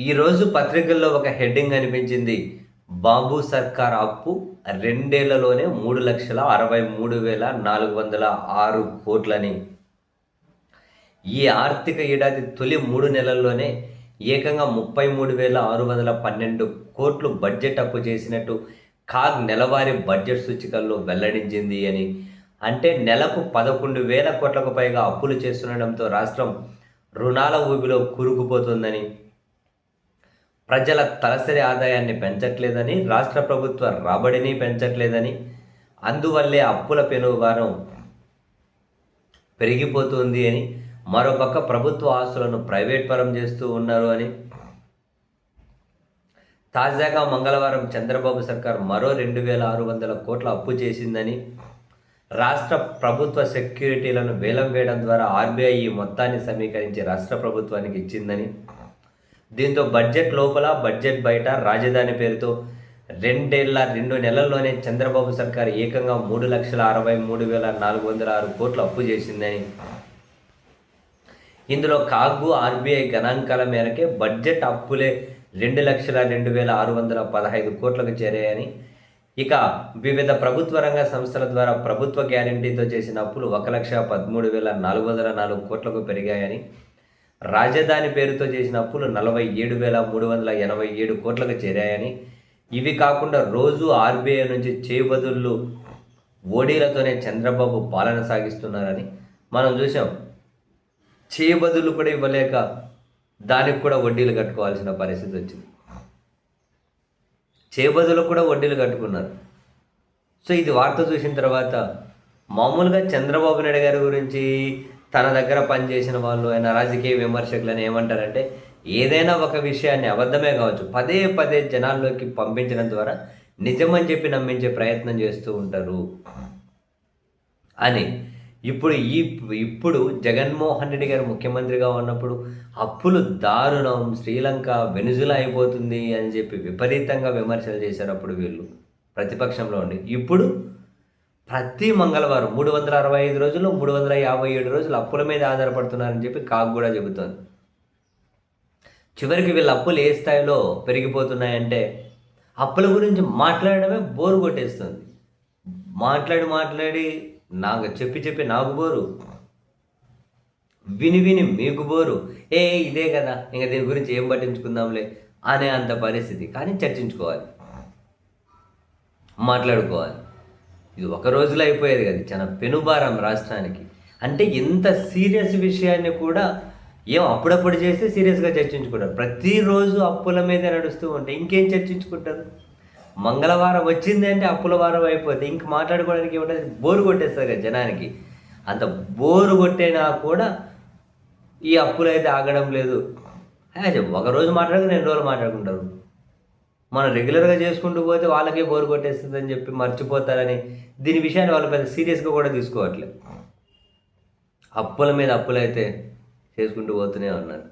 ఈరోజు పత్రికల్లో ఒక హెడ్డింగ్ అనిపించింది. బాబు సర్కార్ అప్పు 2 ఏళ్లలోనే 3,63,406 కోట్లని. ఈ ఆర్థిక ఏడాది తొలి 3 నెలల్లోనే ఏకంగా 33,612 కోట్లు బడ్జెట్ అప్పు చేసినట్టు కాగ్ నెలవారీ బడ్జెట్ సూచికల్లో వెల్లడించింది అని. అంటే నెలకు 11,000 కోట్లకు పైగా అప్పులు చేస్తుండడంతో రాష్ట్రం రుణాల ఊబిలో కూరుకుపోతుందని, ప్రజల తలసరి ఆదాయాన్ని పెంచట్లేదని, రాష్ట్ర ప్రభుత్వ రాబడిని పెంచట్లేదని, అందువల్లే అప్పుల పెనుభారం పెరిగిపోతుంది అని, మరోపక్క ప్రభుత్వ ఆస్తులను ప్రైవేట్ పరం చేస్తూ ఉన్నారు అని. తాజాగా మంగళవారం చంద్రబాబు సర్కార్ మరో 2,600 కోట్ల అప్పు చేసిందని, రాష్ట్ర ప్రభుత్వ సెక్యూరిటీలను వేలం వేయడం ద్వారా ఆర్బీఐ ఈ మొత్తాన్ని సమీకరించి రాష్ట్ర ప్రభుత్వానికి ఇచ్చిందని, దీంతో బడ్జెట్ లోపల బడ్జెట్ బయట రాజధాని పేరుతో 2 నెలల్లోనే చంద్రబాబు సర్కార్ ఏకంగా 3,63,406 కోట్లు అప్పు చేసిందని, ఇందులో కాగు ఆర్బీఐ గణాంకాల మేరకే బడ్జెట్ అప్పులే 2,02,615 కోట్లకు చేరాయని, ఇక వివిధ ప్రభుత్వ రంగ సంస్థల ద్వారా ప్రభుత్వ గ్యారంటీతో చేసిన అప్పులు 1,13,404 కోట్లకు పెరిగాయని, రాజధాని పేరుతో చేసిన అప్పులు 47,387 కోట్లకు చేరాయని, ఇవి కాకుండా రోజు ఆర్బీఐ నుంచి చేబదుళ్ళు వడ్డీలతోనే చంద్రబాబు పాలన సాగిస్తున్నారని మనం చూసాం. చేబదులు కూడా ఇవ్వలేక దానికి కూడా వడ్డీలు కట్టుకోవాల్సిన పరిస్థితి వచ్చింది. చేబదులు కూడా వడ్డీలు కట్టుకున్నారు. సో ఇది వార్త చూసిన తర్వాత మామూలుగా చంద్రబాబు నాయుడు గారి గురించి తన దగ్గర పనిచేసిన వాళ్ళు, ఆయన రాజకీయ విమర్శకులని ఏమంటారంటే, ఏదైనా ఒక విషయాన్ని అబద్ధమే కావచ్చు పదే పదే జనాల్లోకి పంపించడం ద్వారా నిజమని చెప్పి నమ్మించే ప్రయత్నం చేస్తూ ఉంటారు అని. ఇప్పుడు జగన్మోహన్ రెడ్డి గారు ముఖ్యమంత్రిగా ఉన్నప్పుడు అప్పులు దారుణం, శ్రీలంక వెనుజులా అయిపోతుంది అని చెప్పి విపరీతంగా విమర్శలు చేశారు అప్పుడు వీళ్ళు ప్రతిపక్షంలో ఉండి. ఇప్పుడు ప్రతి మంగళవారం 365 రోజులు 357 రోజులు అప్పుల మీద ఆధారపడుతున్నారని చెప్పి కాగ్ కూడా చెబుతోంది. చివరికి వీళ్ళ అప్పులు ఏ స్థాయిలో పెరిగిపోతున్నాయంటే అప్పుల గురించి మాట్లాడడమే బోరు కొట్టేస్తుంది. మాట్లాడి నాకు చెప్పి నాకు బోరు, విని మీకు బోరు. ఇదే కదా, ఇంకా దీని గురించి ఏం పట్టించుకుందాంలే అనే అంత పరిస్థితి. కానీ చర్చించుకోవాలి, మాట్లాడుకోవాలి. ఇది ఒక రోజులో అయిపోయేది కదా, చాలా పెనుభారం రాష్ట్రానికి. అంటే ఇంత సీరియస్ విషయాన్ని కూడా అప్పుడప్పుడు చేస్తే సీరియస్గా చర్చించుకుంటారు. ప్రతిరోజు అప్పుల మీదే నడుస్తూ ఉంటే ఇంకేం చర్చించుకుంటారు? మంగళవారం వచ్చింది అంటే అప్పుల వారం అయిపోతే ఇంక మాట్లాడుకోవడానికి ఏముంటుంది? బోరు కొట్టేస్తుంది కదా జనానికి. అంత బోరు కొట్టేనా కూడా ఈ అప్పులు అయితే ఆగడం లేదు. ఒకరోజు మాట్లాడక 2 రోజులు మాట్లాడుకుంటారు. మనం రెగ్యులర్గా చేసుకుంటూ పోతే వాళ్ళకే బోరు కొట్టేస్తుందని చెప్పి మర్చిపోతారని దీని విషయాన్ని వాళ్ళు పెద్ద సీరియస్గా కూడా తీసుకోవట్లేదు. అప్పుల మీద అప్పులైతే చేసుకుంటూ పోతూనే ఉన్నారు.